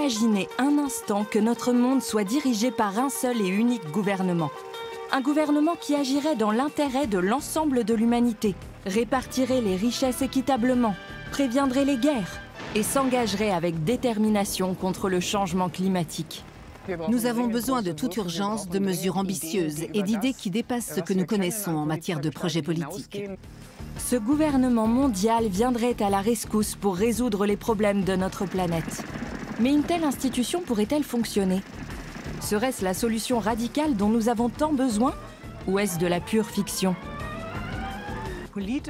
Imaginez un instant que notre monde soit dirigé par un seul et unique gouvernement. Un gouvernement qui agirait dans l'intérêt de l'ensemble de l'humanité, répartirait les richesses équitablement, préviendrait les guerres et s'engagerait avec détermination contre le changement climatique. Nous avons besoin de toute urgence de mesures ambitieuses et d'idées qui dépassent ce que nous connaissons en matière de projets politiques. Ce gouvernement mondial viendrait à la rescousse pour résoudre les problèmes de notre planète. Mais une telle institution pourrait-elle fonctionner? Serait-ce la solution radicale dont nous avons tant besoin? Ou est-ce de la pure fiction?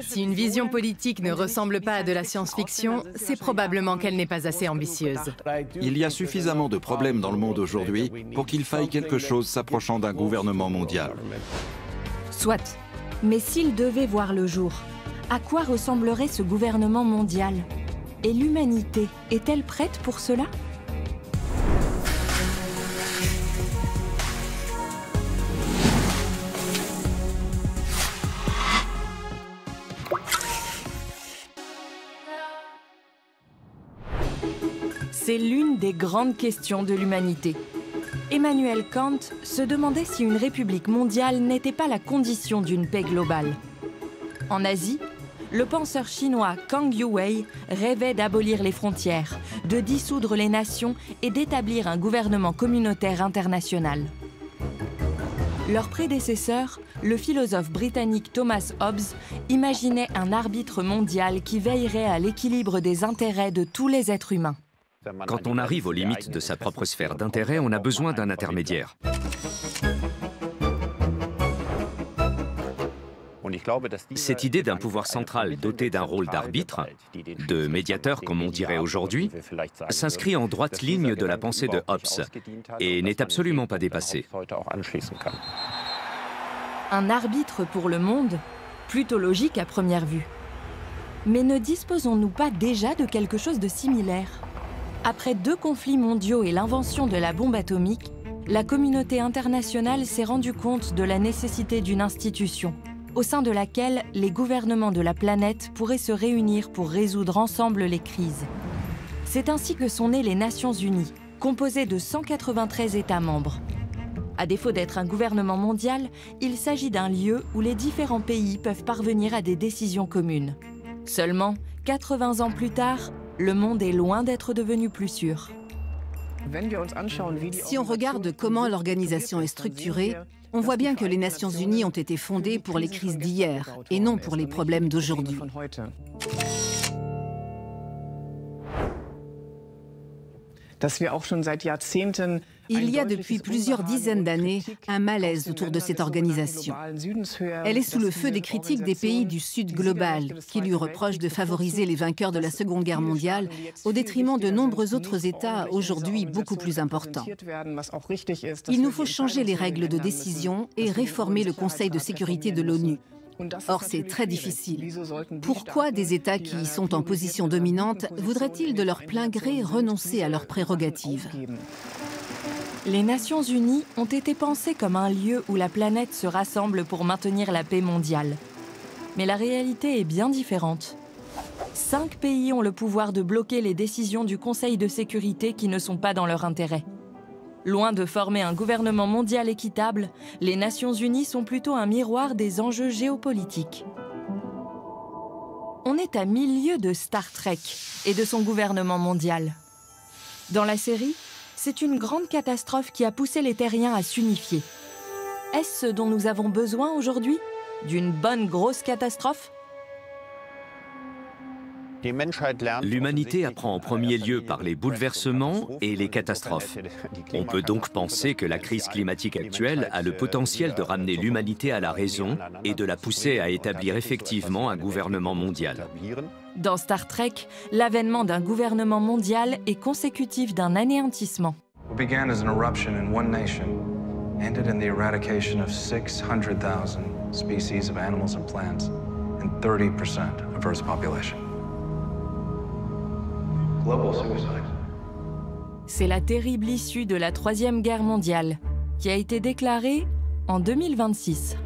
Si une vision politique ne ressemble pas à de la science-fiction, c'est probablement qu'elle n'est pas assez ambitieuse. Il y a suffisamment de problèmes dans le monde aujourd'hui pour qu'il faille quelque chose s'approchant d'un gouvernement mondial. Soit. Mais s'il devait voir le jour, à quoi ressemblerait ce gouvernement mondial? Et l'humanité est-elle prête pour cela? C'est l'une des grandes questions de l'humanité. Emmanuel Kant se demandait si une république mondiale n'était pas la condition d'une paix globale. En Asie, le penseur chinois Kang Youwei rêvait d'abolir les frontières, de dissoudre les nations et d'établir un gouvernement communautaire international. Leur prédécesseur, le philosophe britannique Thomas Hobbes, imaginait un arbitre mondial qui veillerait à l'équilibre des intérêts de tous les êtres humains. Quand on arrive aux limites de sa propre sphère d'intérêt, on a besoin d'un intermédiaire. Cette idée d'un pouvoir central doté d'un rôle d'arbitre, de médiateur comme on dirait aujourd'hui, s'inscrit en droite ligne de la pensée de Hobbes et n'est absolument pas dépassée. Un arbitre pour le monde, plutôt logique à première vue. Mais ne disposons-nous pas déjà de quelque chose de similaire? Après 2 conflits mondiaux et l'invention de la bombe atomique, la communauté internationale s'est rendue compte de la nécessité d'une institution, au sein de laquelle les gouvernements de la planète pourraient se réunir pour résoudre ensemble les crises. C'est ainsi que sont nées les Nations Unies, composées de 193 États membres. À défaut d'être un gouvernement mondial, il s'agit d'un lieu où les différents pays peuvent parvenir à des décisions communes. Seulement, 80 ans plus tard, le monde est loin d'être devenu plus sûr. Si on regarde comment l'organisation est structurée, on voit bien que les Nations Unies ont été fondées pour les crises d'hier et non pour les problèmes d'aujourd'hui. Il y a depuis plusieurs dizaines d'années un malaise autour de cette organisation. Elle est sous le feu des critiques des pays du Sud global, qui lui reprochent de favoriser les vainqueurs de la Seconde Guerre mondiale au détriment de nombreux autres États aujourd'hui beaucoup plus importants. Il nous faut changer les règles de décision et réformer le Conseil de sécurité de l'ONU. Or, c'est très difficile. Pourquoi des États qui sont en position dominante voudraient-ils de leur plein gré renoncer à leurs prérogatives? Les Nations Unies ont été pensées comme un lieu où la planète se rassemble pour maintenir la paix mondiale. Mais la réalité est bien différente. 5 pays ont le pouvoir de bloquer les décisions du Conseil de sécurité qui ne sont pas dans leur intérêt. Loin de former un gouvernement mondial équitable, les Nations Unies sont plutôt un miroir des enjeux géopolitiques. On est à milieu de Star Trek et de son gouvernement mondial. Dans la série, c'est une grande catastrophe qui a poussé les Terriens à s'unifier. Est-ce ce dont nous avons besoin aujourd'hui? D'une bonne grosse catastrophe? L'humanité apprend en premier lieu par les bouleversements et les catastrophes. On peut donc penser que la crise climatique actuelle a le potentiel de ramener l'humanité à la raison et de la pousser à établir effectivement un gouvernement mondial. Dans Star Trek, l'avènement d'un gouvernement mondial est consécutif d'un anéantissement. What began as an eruption in one nation ended in the eradication of 600,000 species of animals and plants and 30% of Earth's population. Global suicide. C'est la terrible issue de la Troisième Guerre mondiale, qui a été déclarée en 2026.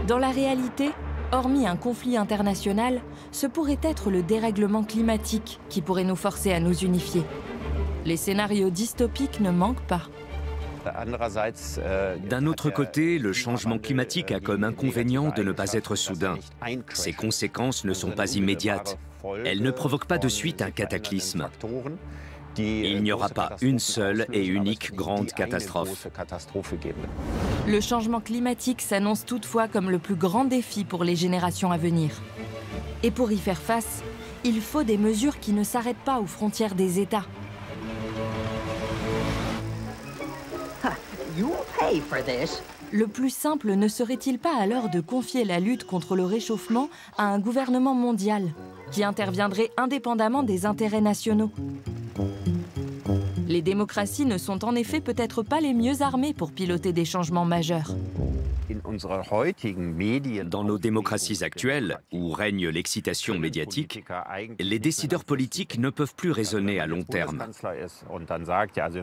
Dans la réalité, hormis un conflit international, ce pourrait être le dérèglement climatique qui pourrait nous forcer à nous unifier. Les scénarios dystopiques ne manquent pas. D'un autre côté, le changement climatique a comme inconvénient de ne pas être soudain. Ses conséquences ne sont pas immédiates. Elles ne provoquent pas de suite un cataclysme. Il n'y aura pas une seule et unique grande catastrophe. Le changement climatique s'annonce toutefois comme le plus grand défi pour les générations à venir. Et pour y faire face, il faut des mesures qui ne s'arrêtent pas aux frontières des États. Le plus simple ne serait-il pas alors de confier la lutte contre le réchauffement à un gouvernement mondial, qui interviendrait indépendamment des intérêts nationaux? Les démocraties ne sont en effet peut-être pas les mieux armées pour piloter des changements majeurs. Dans nos démocraties actuelles, où règne l'excitation médiatique, les décideurs politiques ne peuvent plus raisonner à long terme.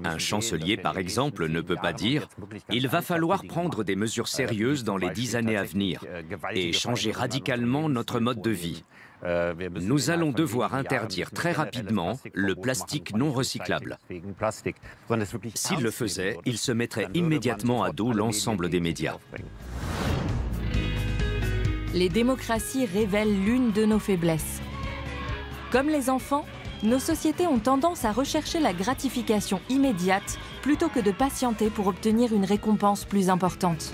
Un chancelier, par exemple, ne peut pas dire « Il va falloir prendre des mesures sérieuses dans les 10 années à venir et changer radicalement notre mode de vie. Nous allons devoir interdire très rapidement le plastique non recyclable. » S'il le faisait, il se mettrait immédiatement à dos l'ensemble des médias. Les démocraties révèlent l'une de nos faiblesses. Comme les enfants, nos sociétés ont tendance à rechercher la gratification immédiate plutôt que de patienter pour obtenir une récompense plus importante.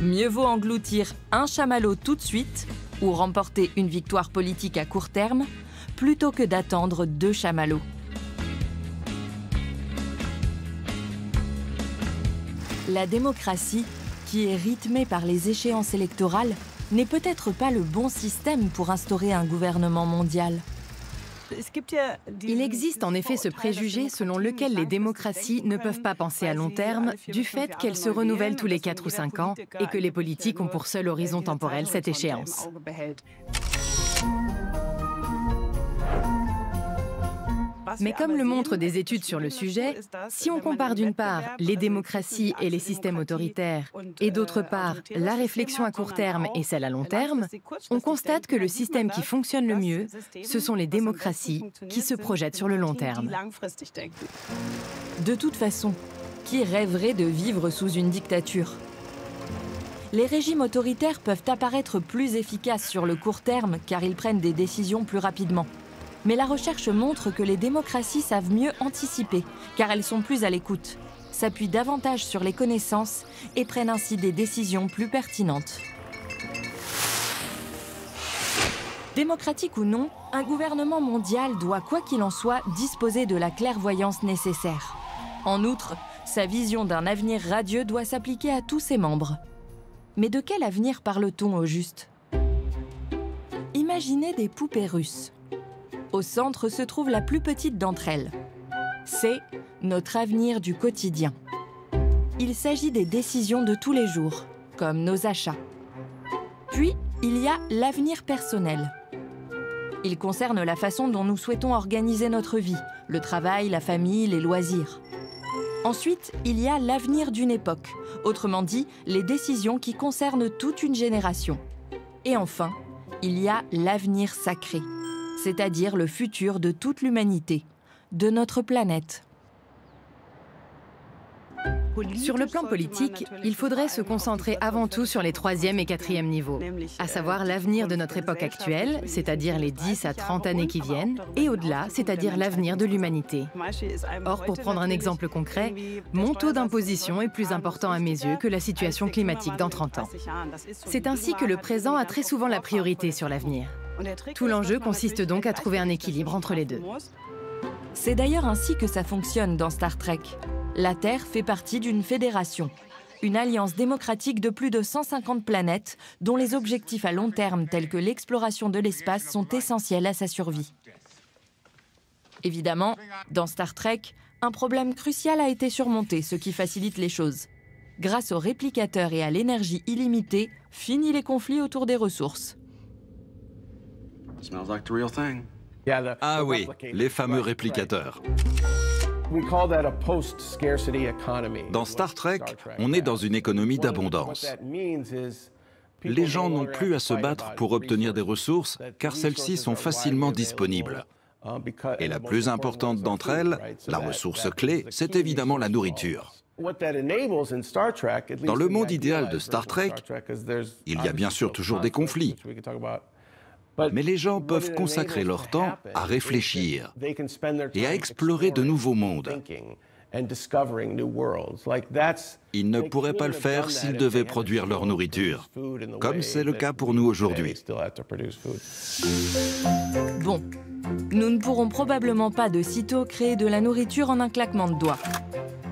Mieux vaut engloutir un chamallow tout de suite ou remporter une victoire politique à court terme plutôt que d'attendre 2 chamallows. La démocratie, qui est rythmée par les échéances électorales, n'est peut-être pas le bon système pour instaurer un gouvernement mondial. Il existe en effet ce préjugé selon lequel les démocraties ne peuvent pas penser à long terme, du fait qu'elles se renouvellent tous les 4 ou 5 ans et que les politiques ont pour seul horizon temporel cette échéance. Mais comme le montrent des études sur le sujet, si on compare d'une part les démocraties et les systèmes autoritaires et d'autre part la réflexion à court terme et celle à long terme, on constate que le système qui fonctionne le mieux, ce sont les démocraties qui se projettent sur le long terme. De toute façon, qui rêverait de vivre sous une dictature? Les régimes autoritaires peuvent apparaître plus efficaces sur le court terme car ils prennent des décisions plus rapidement. Mais la recherche montre que les démocraties savent mieux anticiper, car elles sont plus à l'écoute, s'appuient davantage sur les connaissances et prennent ainsi des décisions plus pertinentes. Démocratique ou non, un gouvernement mondial doit, quoi qu'il en soit, disposer de la clairvoyance nécessaire. En outre, sa vision d'un avenir radieux doit s'appliquer à tous ses membres. Mais de quel avenir parle-t-on au juste? Imaginez des poupées russes. Au centre se trouve la plus petite d'entre elles. C'est notre avenir du quotidien. Il s'agit des décisions de tous les jours, comme nos achats. Puis, il y a l'avenir personnel. Il concerne la façon dont nous souhaitons organiser notre vie, le travail, la famille, les loisirs. Ensuite, il y a l'avenir d'une époque, autrement dit, les décisions qui concernent toute une génération. Et enfin, il y a l'avenir sacré, c'est-à-dire le futur de toute l'humanité, de notre planète. Sur le plan politique, il faudrait se concentrer avant tout sur les 3e et 4e niveaux, à savoir l'avenir de notre époque actuelle, c'est-à-dire les 10 à 30 années qui viennent, et au-delà, c'est-à-dire l'avenir de l'humanité. Or, pour prendre un exemple concret, mon taux d'imposition est plus important à mes yeux que la situation climatique dans 30 ans. C'est ainsi que le présent a très souvent la priorité sur l'avenir. Tout l'enjeu consiste donc à trouver un équilibre entre les deux. C'est d'ailleurs ainsi que ça fonctionne dans Star Trek. La Terre fait partie d'une fédération, une alliance démocratique de plus de 150 planètes dont les objectifs à long terme tels que l'exploration de l'espace sont essentiels à sa survie. Évidemment, dans Star Trek, un problème crucial a été surmonté, ce qui facilite les choses. Grâce aux réplicateurs et à l'énergie illimitée, fini les conflits autour des ressources. Ah oui, les fameux réplicateurs. Dans Star Trek, on est dans une économie d'abondance. Les gens n'ont plus à se battre pour obtenir des ressources, car celles-ci sont facilement disponibles. Et la plus importante d'entre elles, la ressource clé, c'est évidemment la nourriture. Dans le monde idéal de Star Trek, il y a bien sûr toujours des conflits. Mais les gens peuvent consacrer leur temps à réfléchir et à explorer de nouveaux mondes. Ils ne pourraient pas le faire s'ils devaient produire leur nourriture, comme c'est le cas pour nous aujourd'hui. Bon, nous ne pourrons probablement pas de sitôt créer de la nourriture en un claquement de doigts.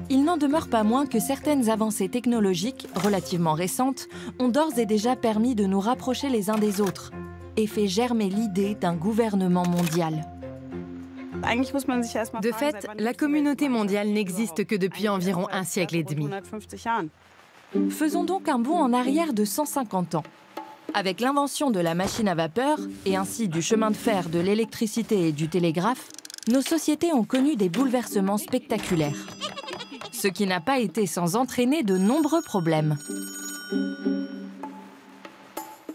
Il n'en demeure pas moins que certaines avancées technologiques, relativement récentes, ont d'ores et déjà permis de nous rapprocher les uns des autres et fait germer l'idée d'un gouvernement mondial. De fait, la communauté mondiale n'existe que depuis environ un siècle et demi. Faisons donc un bond en arrière de 150 ans. Avec l'invention de la machine à vapeur, et ainsi du chemin de fer, de l'électricité et du télégraphe, nos sociétés ont connu des bouleversements spectaculaires. Ce qui n'a pas été sans entraîner de nombreux problèmes.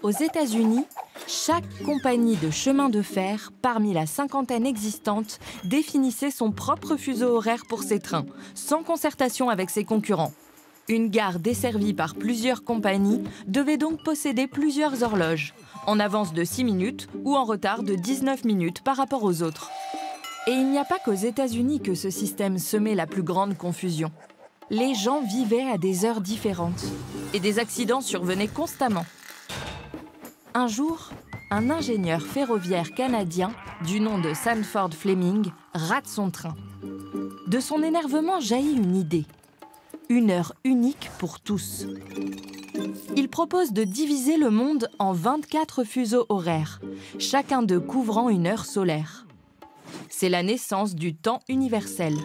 Aux États-Unis, chaque compagnie de chemin de fer, parmi la cinquantaine existante, définissait son propre fuseau horaire pour ses trains, sans concertation avec ses concurrents. Une gare desservie par plusieurs compagnies devait donc posséder plusieurs horloges, en avance de 6 minutes ou en retard de 19 minutes par rapport aux autres. Et il n'y a pas qu'aux États-Unis que ce système semait la plus grande confusion. Les gens vivaient à des heures différentes et des accidents survenaient constamment. Un jour, un ingénieur ferroviaire canadien du nom de Sanford Fleming rate son train. De son énervement jaillit une idée. Une heure unique pour tous. Il propose de diviser le monde en 24 fuseaux horaires, chacun d'eux couvrant une heure solaire. C'est la naissance du temps universel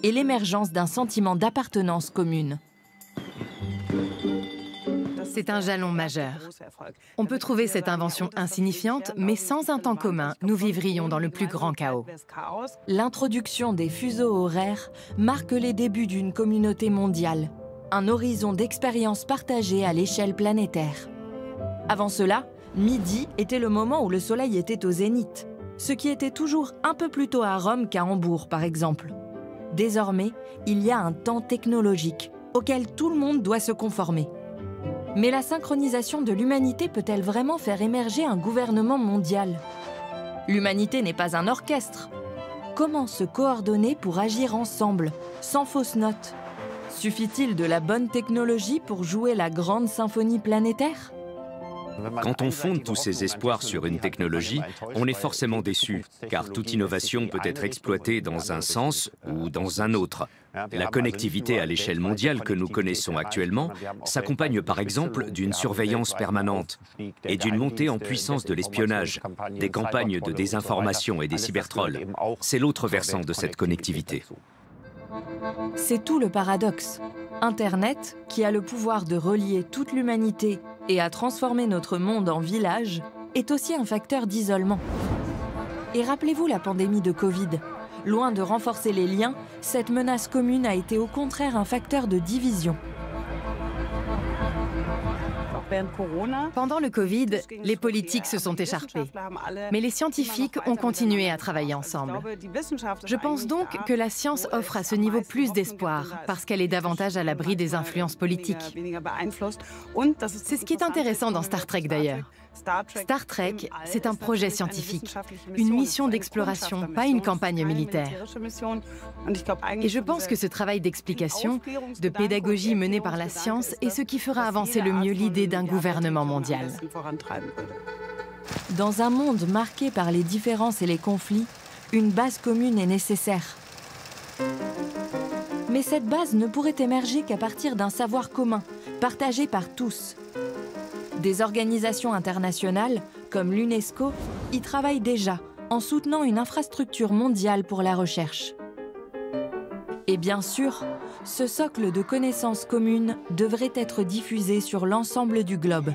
et l'émergence d'un sentiment d'appartenance commune. C'est un jalon majeur. On peut trouver cette invention insignifiante, mais sans un temps commun, nous vivrions dans le plus grand chaos. L'introduction des fuseaux horaires marque les débuts d'une communauté mondiale, un horizon d'expérience partagée à l'échelle planétaire. Avant cela, midi était le moment où le soleil était au zénith, ce qui était toujours un peu plus tôt à Rome qu'à Hambourg, par exemple. Désormais, il y a un temps technologique auquel tout le monde doit se conformer. Mais la synchronisation de l'humanité peut-elle vraiment faire émerger un gouvernement mondial? L'humanité n'est pas un orchestre. Comment se coordonner pour agir ensemble, sans fausses notes? Suffit-il de la bonne technologie pour jouer la grande symphonie planétaire? Quand on fonde tous ces espoirs sur une technologie, on est forcément déçu, car toute innovation peut être exploitée dans un sens ou dans un autre. La connectivité à l'échelle mondiale que nous connaissons actuellement s'accompagne par exemple d'une surveillance permanente et d'une montée en puissance de l'espionnage, des campagnes de désinformation et des cybertrolls. C'est l'autre versant de cette connectivité. C'est tout le paradoxe. Internet, qui a le pouvoir de relier toute l'humanité et à transformer notre monde en village, est aussi un facteur d'isolement. Et rappelez-vous la pandémie de Covid. Loin de renforcer les liens, cette menace commune a été au contraire un facteur de division. Pendant le Covid, les politiques se sont écharpés, mais les scientifiques ont continué à travailler ensemble. Je pense donc que la science offre à ce niveau plus d'espoir, parce qu'elle est davantage à l'abri des influences politiques. C'est ce qui est intéressant dans Star Trek d'ailleurs. Star Trek, c'est un projet scientifique, une mission d'exploration, pas une campagne militaire. Et je pense que ce travail d'explication, de pédagogie mené par la science est ce qui fera avancer le mieux l'idée d'un gouvernement mondial. Dans un monde marqué par les différences et les conflits, une base commune est nécessaire. Mais cette base ne pourrait émerger qu'à partir d'un savoir commun, partagé par tous. Des organisations internationales, comme l'UNESCO, y travaillent déjà, en soutenant une infrastructure mondiale pour la recherche. Et bien sûr, ce socle de connaissances communes devrait être diffusé sur l'ensemble du globe.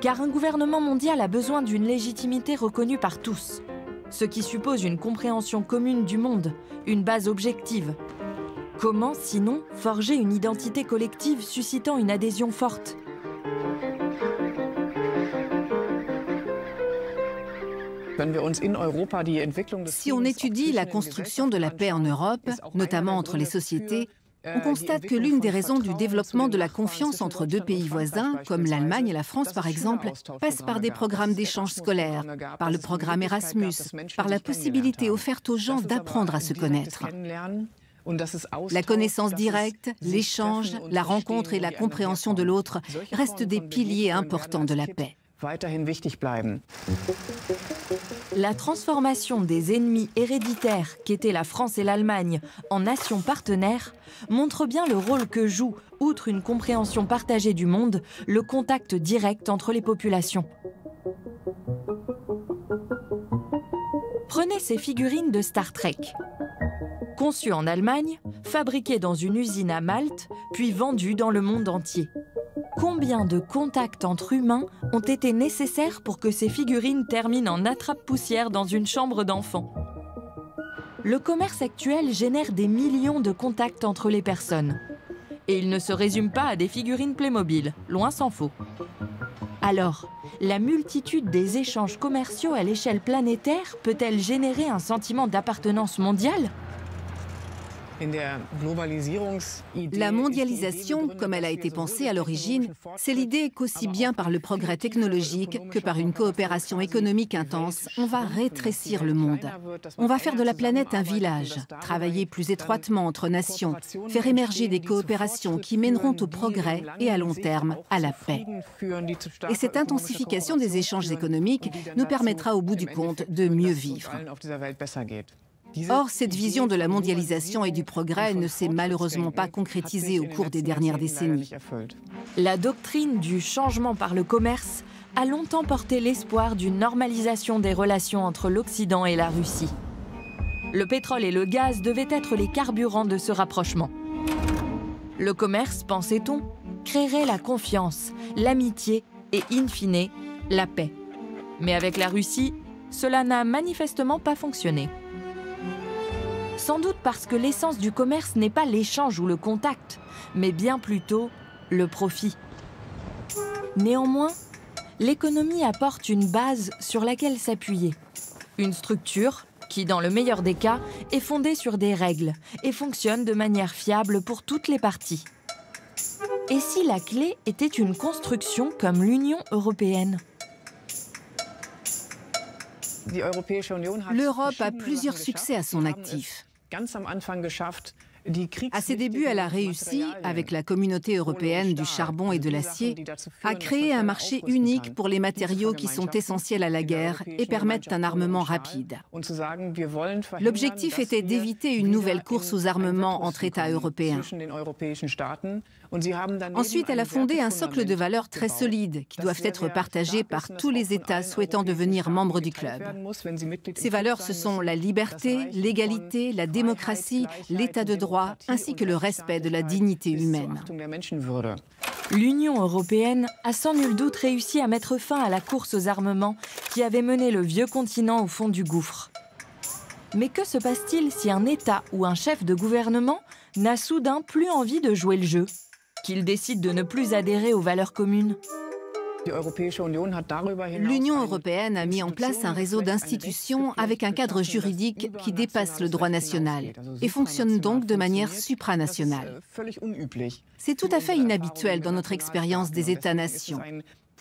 Car un gouvernement mondial a besoin d'une légitimité reconnue par tous, ce qui suppose une compréhension commune du monde, une base objective. Comment, sinon, forger une identité collective suscitant une adhésion forte ? Si on étudie la construction de la paix en Europe, notamment entre les sociétés, on constate que l'une des raisons du développement de la confiance entre deux pays voisins, comme l'Allemagne et la France par exemple, passe par des programmes d'échange scolaires, par le programme Erasmus, par la possibilité offerte aux gens d'apprendre à se connaître. La connaissance directe, l'échange, la rencontre et la compréhension de l'autre restent des piliers importants de la paix. La transformation des ennemis héréditaires qu'étaient la France et l'Allemagne en nations partenaires montre bien le rôle que joue, outre une compréhension partagée du monde, le contact direct entre les populations. Prenez ces figurines de Star Trek. Conçues en Allemagne, fabriquées dans une usine à Malte, puis vendues dans le monde entier. Combien de contacts entre humains ont été nécessaires pour que ces figurines terminent en attrape-poussière dans une chambre d'enfant? Le commerce actuel génère des millions de contacts entre les personnes. Et il ne se résume pas à des figurines Playmobil, loin s'en faut. Alors, la multitude des échanges commerciaux à l'échelle planétaire peut-elle générer un sentiment d'appartenance mondiale ? La mondialisation, comme elle a été pensée à l'origine, c'est l'idée qu'aussi bien par le progrès technologique que par une coopération économique intense, on va rétrécir le monde. On va faire de la planète un village, travailler plus étroitement entre nations, faire émerger des coopérations qui mèneront au progrès et à long terme à la paix. Et cette intensification des échanges économiques nous permettra au bout du compte de mieux vivre. Or, cette vision de la mondialisation et du progrès ne s'est malheureusement pas concrétisée au cours des dernières décennies. La doctrine du changement par le commerce a longtemps porté l'espoir d'une normalisation des relations entre l'Occident et la Russie. Le pétrole et le gaz devaient être les carburants de ce rapprochement. Le commerce, pensait-on, créerait la confiance, l'amitié et, in fine, la paix. Mais avec la Russie, cela n'a manifestement pas fonctionné. Sans doute parce que l'essence du commerce n'est pas l'échange ou le contact, mais bien plutôt le profit. Néanmoins, l'économie apporte une base sur laquelle s'appuyer. Une structure qui, dans le meilleur des cas, est fondée sur des règles et fonctionne de manière fiable pour toutes les parties. Et si la clé était une construction comme l'Union européenne ? L'Europe a plusieurs succès à son actif. À ses débuts, elle a réussi, avec la communauté européenne du charbon et de l'acier, à créer un marché unique pour les matériaux qui sont essentiels à la guerre et permettent un armement rapide. L'objectif était d'éviter une nouvelle course aux armements entre États européens. Ensuite, elle a fondé un socle de valeurs très solide qui doivent être partagées par tous les États souhaitant devenir membres du club. Ces valeurs, ce sont la liberté, l'égalité, la démocratie, l'état de droit, ainsi que le respect de la dignité humaine. L'Union européenne a sans nul doute réussi à mettre fin à la course aux armements qui avait mené le vieux continent au fond du gouffre. Mais que se passe-t-il si un État ou un chef de gouvernement n'a soudain plus envie de jouer le jeu, qu'il décide de ne plus adhérer aux valeurs communes ? L'Union européenne a mis en place un réseau d'institutions avec un cadre juridique qui dépasse le droit national et fonctionne donc de manière supranationale. C'est tout à fait inhabituel dans notre expérience des États-nations.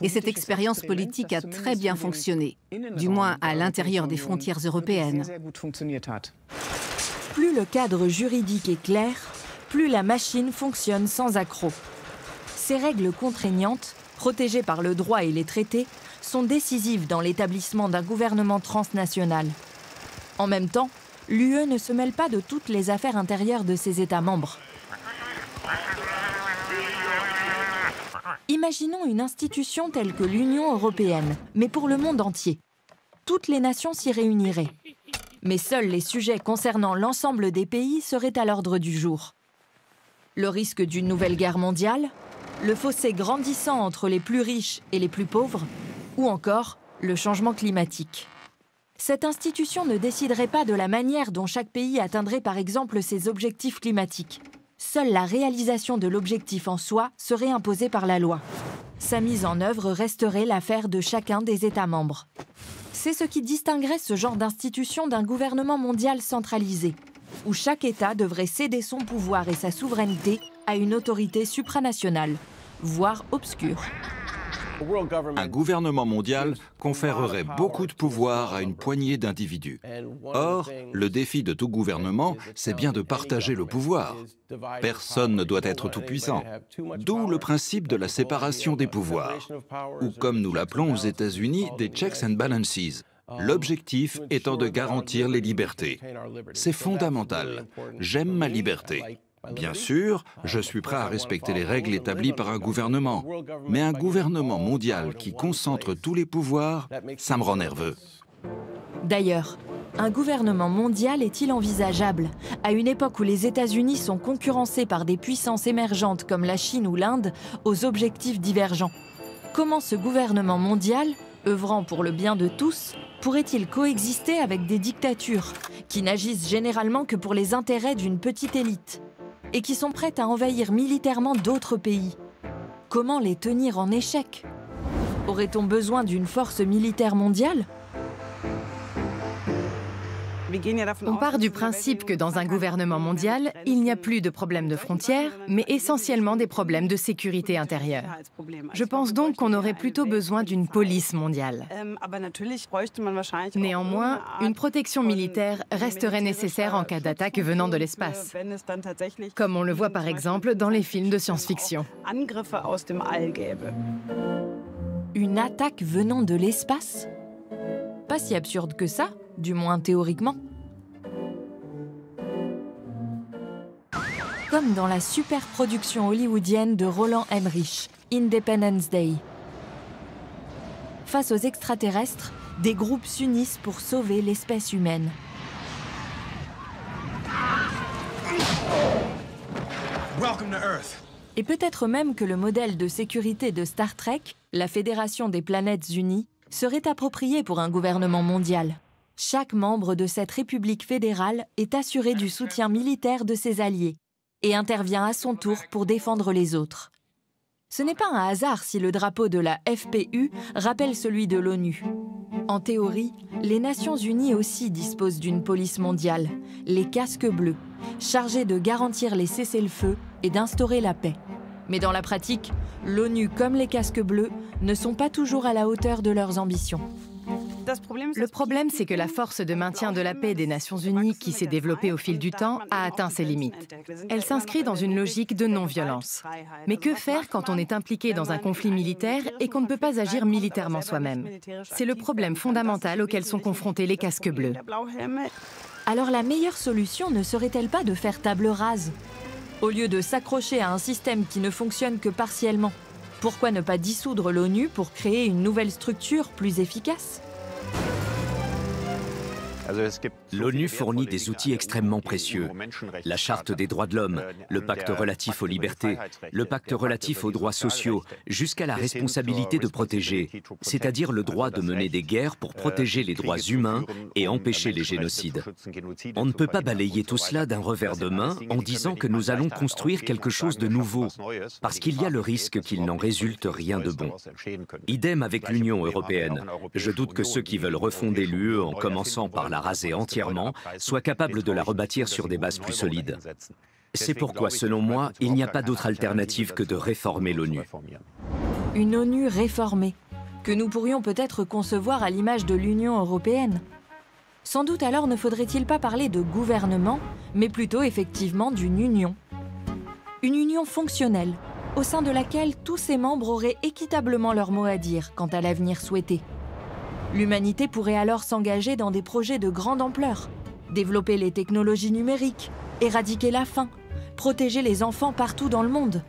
Et cette expérience politique a très bien fonctionné, du moins à l'intérieur des frontières européennes. Plus le cadre juridique est clair, plus la machine fonctionne sans accroc. Ces règles contraignantes, protégées par le droit et les traités, sont décisives dans l'établissement d'un gouvernement transnational. En même temps, l'UE ne se mêle pas de toutes les affaires intérieures de ses États membres. Imaginons une institution telle que l'Union européenne, mais pour le monde entier. Toutes les nations s'y réuniraient. Mais seuls les sujets concernant l'ensemble des pays seraient à l'ordre du jour. Le risque d'une nouvelle guerre mondiale, le fossé grandissant entre les plus riches et les plus pauvres, ou encore le changement climatique. Cette institution ne déciderait pas de la manière dont chaque pays atteindrait par exemple ses objectifs climatiques. Seule la réalisation de l'objectif en soi serait imposée par la loi. Sa mise en œuvre resterait l'affaire de chacun des États membres. C'est ce qui distinguerait ce genre d'institution d'un gouvernement mondial centralisé, où chaque État devrait céder son pouvoir et sa souveraineté à une autorité supranationale, voire obscure. Un gouvernement mondial conférerait beaucoup de pouvoir à une poignée d'individus. Or, le défi de tout gouvernement, c'est bien de partager le pouvoir. Personne ne doit être tout-puissant. D'où le principe de la séparation des pouvoirs, ou comme nous l'appelons aux États-Unis, des checks and balances. L'objectif étant de garantir les libertés. C'est fondamental. J'aime ma liberté. Bien sûr, je suis prêt à respecter les règles établies par un gouvernement. Mais un gouvernement mondial qui concentre tous les pouvoirs, ça me rend nerveux. D'ailleurs, un gouvernement mondial est-il envisageable à une époque où les États-Unis sont concurrencés par des puissances émergentes comme la Chine ou l'Inde aux objectifs divergents? Comment ce gouvernement mondial, œuvrant pour le bien de tous, pourrait-il coexister avec des dictatures qui n'agissent généralement que pour les intérêts d'une petite élite et qui sont prêtes à envahir militairement d'autres pays? Comment les tenir en échec? Aurait-on besoin d'une force militaire mondiale? On part du principe que dans un gouvernement mondial, il n'y a plus de problèmes de frontières, mais essentiellement des problèmes de sécurité intérieure. Je pense donc qu'on aurait plutôt besoin d'une police mondiale. Néanmoins, une protection militaire resterait nécessaire en cas d'attaque venant de l'espace, comme on le voit par exemple dans les films de science-fiction. Une attaque venant de l'espace? Pas si absurde que ça, du moins théoriquement. Comme dans la super production hollywoodienne de Roland Emmerich, Independence Day. Face aux extraterrestres, des groupes s'unissent pour sauver l'espèce humaine. Et peut-être même que le modèle de sécurité de Star Trek, la Fédération des Planètes Unies, serait approprié pour un gouvernement mondial. Chaque membre de cette république fédérale est assuré du soutien militaire de ses alliés et intervient à son tour pour défendre les autres. Ce n'est pas un hasard si le drapeau de la FPU rappelle celui de l'ONU. En théorie, les Nations Unies aussi disposent d'une police mondiale, les casques bleus, chargés de garantir les cessez-le-feu et d'instaurer la paix. Mais dans la pratique, l'ONU comme les casques bleus ne sont pas toujours à la hauteur de leurs ambitions. Le problème, c'est que la force de maintien de la paix des Nations Unies, qui s'est développée au fil du temps, a atteint ses limites. Elle s'inscrit dans une logique de non-violence. Mais que faire quand on est impliqué dans un conflit militaire et qu'on ne peut pas agir militairement soi-même? C'est le problème fondamental auquel sont confrontés les casques bleus. Alors la meilleure solution ne serait-elle pas de faire table rase? Au lieu de s'accrocher à un système qui ne fonctionne que partiellement, pourquoi ne pas dissoudre l'ONU pour créer une nouvelle structure plus efficace? L'ONU fournit des outils extrêmement précieux. La Charte des droits de l'homme, le pacte relatif aux libertés, le pacte relatif aux droits sociaux, jusqu'à la responsabilité de protéger, c'est-à-dire le droit de mener des guerres pour protéger les droits humains et empêcher les génocides. On ne peut pas balayer tout cela d'un revers de main en disant que nous allons construire quelque chose de nouveau, parce qu'il y a le risque qu'il n'en résulte rien de bon. Idem avec l'Union européenne. Je doute que ceux qui veulent refonder l'UE en commençant par la raser entièrement, soient capables de la rebâtir sur des bases plus solides. C'est pourquoi, selon moi, il n'y a pas d'autre alternative que de réformer l'ONU. Une ONU réformée, que nous pourrions peut-être concevoir à l'image de l'Union européenne. Sans doute alors ne faudrait-il pas parler de gouvernement, mais plutôt effectivement d'une union. Une union fonctionnelle, au sein de laquelle tous ses membres auraient équitablement leur mot à dire quant à l'avenir souhaité. L'humanité pourrait alors s'engager dans des projets de grande ampleur, développer les technologies numériques, éradiquer la faim, protéger les enfants partout dans le monde.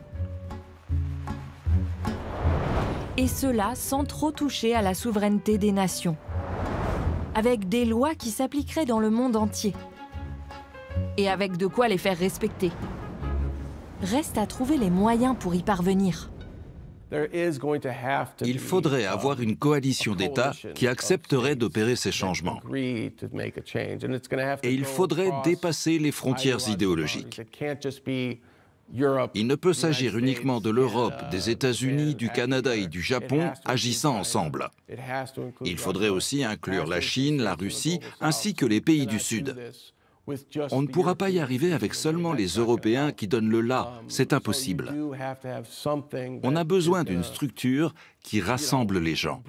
Et cela sans trop toucher à la souveraineté des nations, avec des lois qui s'appliqueraient dans le monde entier, et avec de quoi les faire respecter. Reste à trouver les moyens pour y parvenir. Il faudrait avoir une coalition d'États qui accepterait d'opérer ces changements. Et il faudrait dépasser les frontières idéologiques. Il ne peut s'agir uniquement de l'Europe, des États-Unis, du Canada et du Japon agissant ensemble. Il faudrait aussi inclure la Chine, la Russie, ainsi que les pays du Sud. On ne pourra pas y arriver avec seulement les Européens qui donnent le là, c'est impossible. On a besoin d'une structure qui rassemble les gens.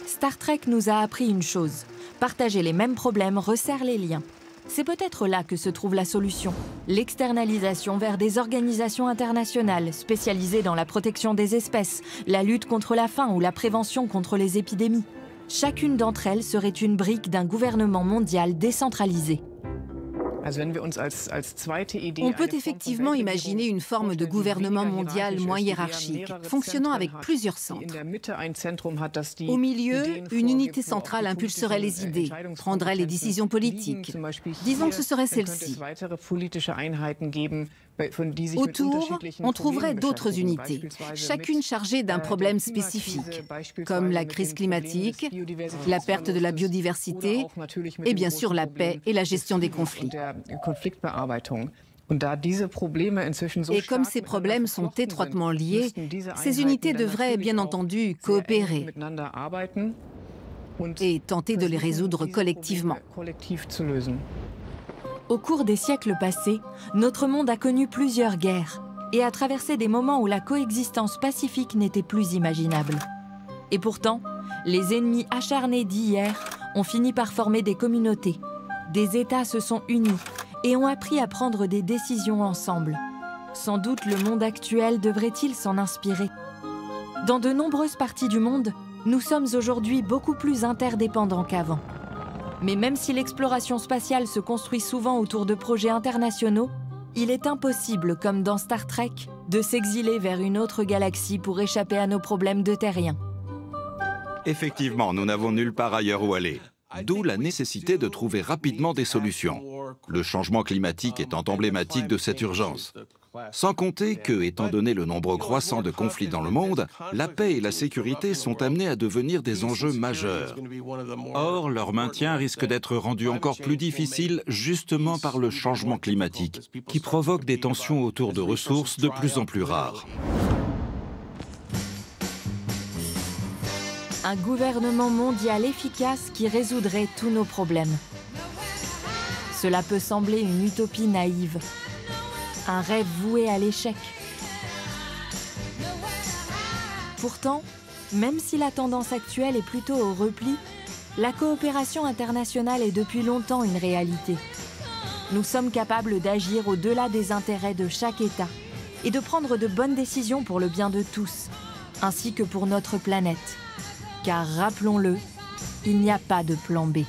Star Trek nous a appris une chose. Partager les mêmes problèmes resserre les liens. C'est peut-être là que se trouve la solution. L'externalisation vers des organisations internationales spécialisées dans la protection des espèces, la lutte contre la faim ou la prévention contre les épidémies. Chacune d'entre elles serait une brique d'un gouvernement mondial décentralisé. On peut effectivement imaginer une forme de gouvernement mondial moins hiérarchique, fonctionnant avec plusieurs centres. Au milieu, une unité centrale impulserait les idées, prendrait les décisions politiques. Disons que ce serait celle-ci. Autour, on trouverait d'autres unités, chacune chargée d'un problème spécifique, comme la crise climatique, la perte de la biodiversité et bien sûr la paix et la gestion des conflits. Et comme ces problèmes sont étroitement liés, ces unités devraient bien entendu coopérer et tenter de les résoudre collectivement. Au cours des siècles passés, notre monde a connu plusieurs guerres et a traversé des moments où la coexistence pacifique n'était plus imaginable. Et pourtant, les ennemis acharnés d'hier ont fini par former des communautés. Des États se sont unis et ont appris à prendre des décisions ensemble. Sans doute le monde actuel devrait-il s'en inspirer. Dans de nombreuses parties du monde, nous sommes aujourd'hui beaucoup plus interdépendants qu'avant. Mais même si l'exploration spatiale se construit souvent autour de projets internationaux, il est impossible, comme dans Star Trek, de s'exiler vers une autre galaxie pour échapper à nos problèmes de terriens. Effectivement, nous n'avons nulle part ailleurs où aller. D'où la nécessité de trouver rapidement des solutions. Le changement climatique étant emblématique de cette urgence. Sans compter que, étant donné le nombre croissant de conflits dans le monde, la paix et la sécurité sont amenés à devenir des enjeux majeurs. Or, leur maintien risque d'être rendu encore plus difficile justement par le changement climatique, qui provoque des tensions autour de ressources de plus en plus rares. Un gouvernement mondial efficace qui résoudrait tous nos problèmes. Cela peut sembler une utopie naïve, un rêve voué à l'échec. Pourtant, même si la tendance actuelle est plutôt au repli, la coopération internationale est depuis longtemps une réalité. Nous sommes capables d'agir au-delà des intérêts de chaque État et de prendre de bonnes décisions pour le bien de tous, ainsi que pour notre planète. Car rappelons-le, il n'y a pas de plan B.